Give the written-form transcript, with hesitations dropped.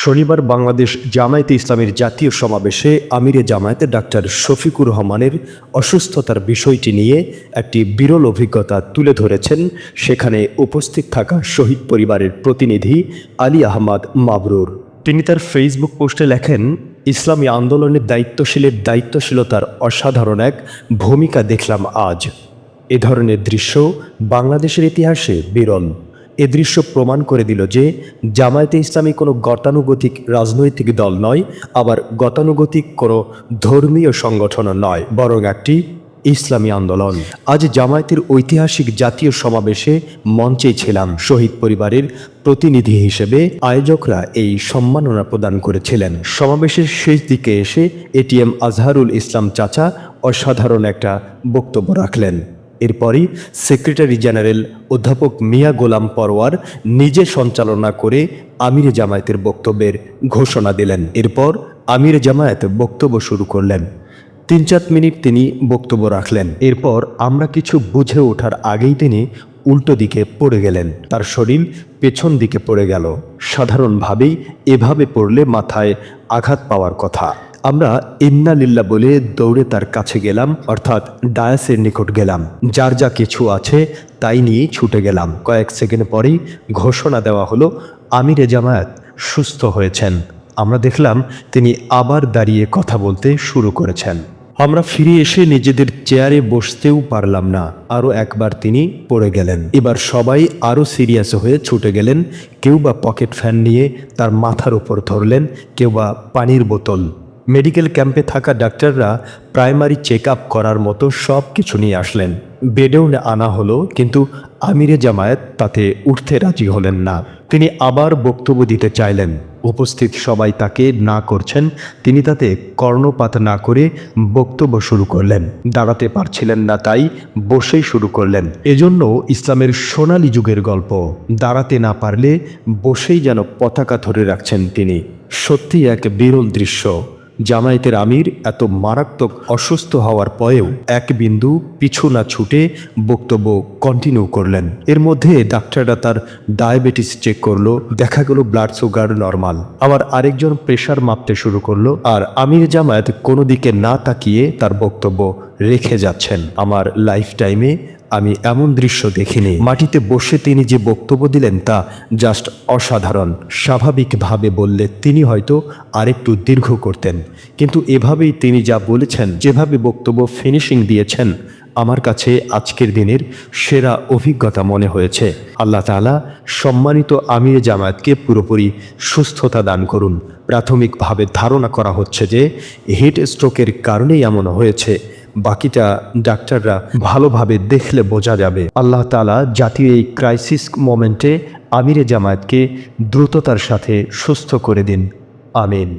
শনিবার বাংলাদেশ জামায়াতে ইসলামের জাতীয় সমাবেশে আমিরে জামায়াতে ডাক্তার শফিকুর রহমানের অসুস্থতার বিষয়টি নিয়ে একটি বিরল অভিজ্ঞতা তুলে ধরেছেন সেখানে উপস্থিত থাকা শহীদ পরিবারের প্রতিনিধি আলী আহমদ মাবরুর। তিনি তার ফেসবুক পোস্টে লেখেন, ইসলামী আন্দোলনের দায়িত্বশীলের দায়িত্বশীলতার অসাধারণ এক ভূমিকা দেখলাম আজ। এ ধরনের দৃশ্য বাংলাদেশের ইতিহাসে বিরল। এ দৃশ্য প্রমাণ করে দিল যে জামায়াতে ইসলামী কোনো গতানুগতিক রাজনৈতিক দল নয়, আবার গতানুগতিক কোনো ধর্মীয় সংগঠনও নয়, বরং একটি ইসলামী আন্দোলন। আজ জামায়াতের ঐতিহাসিক জাতীয় সমাবেশে মঞ্চে ছিলাম। শহীদ পরিবারের প্রতিনিধি হিসেবে আয়োজকরা এই সম্মাননা প্রদান করেছিলেন। সমাবেশের শেষ দিকে এসে এটিএম আজহারুল ইসলাম চাচা অসাধারণ একটা বক্তব্য রাখলেন। এরপরই সেক্রেটারি জেনারেল অধ্যাপক মিয়া গোলাম পরওয়ার নিজে সঞ্চালনা করে আমিরে জামায়াতের বক্তব্যের ঘোষণা দিলেন। এরপর আমিরে জামায়াত বক্তব্য শুরু করলেন। ৩-৪ মিনিট তিনি বক্তব্য রাখলেন। এরপর আমরা কিছু বুঝে ওঠার আগেই তিনি উল্টো দিকে পড়ে গেলেন। তার শরীর পেছন দিকে পড়ে গেল। সাধারণভাবেই এভাবে পড়লে মাথায় আঘাত পাওয়ার কথা। আমরা ইন্না লিল্লাহ বলে দৌড়ে তার কাছে গেলাম, অর্থাৎ ডায়াসের নিকট গেলাম। যার যা কিছু আছে তাই নিয়েই ছুটে গেলাম। কয়েক সেকেন্ড পরেই ঘোষণা দেওয়া হলো আমিরে জামায়াত সুস্থ হয়েছেন। আমরা দেখলাম তিনি আবার দাঁড়িয়ে কথা বলতে শুরু করেছেন। আমরা ফিরে এসে নিজেদের চেয়ারে বসতেও পারলাম না। আরও একবার তিনি পড়ে গেলেন। এবার সবাই আরও সিরিয়াস হয়ে ছুটে গেলেন। কেউ বা পকেট ফ্যান নিয়ে তার মাথার উপর ধরলেন, কেউ বা পানির বোতল। মেডিকেল ক্যাম্পে থাকা ডাক্তাররা প্রাইমারি চেক আপ করার মতো সব কিছু নিয়ে আসলেন। বেডেও আনা হলো, কিন্তু আমিরে জামায়াত তাতে উঠতে রাজি হলেন না। তিনি আবার বক্তব্য দিতে চাইলেন। উপস্থিত সবাই তাকে না করছেন। তিনি তাতে কর্ণপাত না করে বক্তব্য শুরু করলেন। দাঁড়াতে পারছিলেন না, তাই বসেই শুরু করলেন। এজন্য ইসলামের সোনালী যুগের গল্প। দাঁড়াতে না পারলে বসেই যেন পতাকা ধরে রাখছেন তিনি। সত্যি এক বিরল দৃশ্য। জামায়াতের আমির এত মারাত্মক অসুস্থ হওয়ার পরেও এক বিন্দু পিছু না ছুটে বক্তব্য কন্টিনিউ করলেন। এর মধ্যে ডাক্তাররা তার ডায়াবেটিস চেক করলো, দেখা গেল ব্লাড সুগার নর্মাল। আবার আরেকজন প্রেশার মাপতে শুরু করলো। আর আমির জামায়াত কোনো দিকে না তাকিয়ে তার বক্তব্য রেখে যাচ্ছেন। আমার লাইফ টাইমে আমি এমন দৃশ্য দেখিনি। মাটিতে বসে তিনি যে বক্তব্য দিলেন তা জাস্ট অসাধারণ। স্বাভাবিকভাবে বললে তিনি হয়তো আরেকটু দীর্ঘ করতেন, কিন্তু এভাবেই তিনি যা বলেছেন, যেভাবে বক্তব্য ফিনিশিং দিয়েছেন, আমার কাছে আজকের দিনের সেরা অভিজ্ঞতা মনে হয়েছে। আল্লাহ তাআলা সম্মানিত আমিরে জামায়াতকে পুরোপুরি সুস্থতা দান করুন। প্রাথমিকভাবে ধারণা করা হচ্ছে যে হিট স্ট্রোকের কারণেই এমন হয়েছে। বাকিটা ডাক্তাররা ভালোভাবে দেখলে বোঝা যাবে। আল্লাহ তাআলা জাতীয় এই ক্রাইসিস মোমেন্টে আমিরে জামায়াতকে দ্রুততার সাথে সুস্থ করে দিন। আমিন।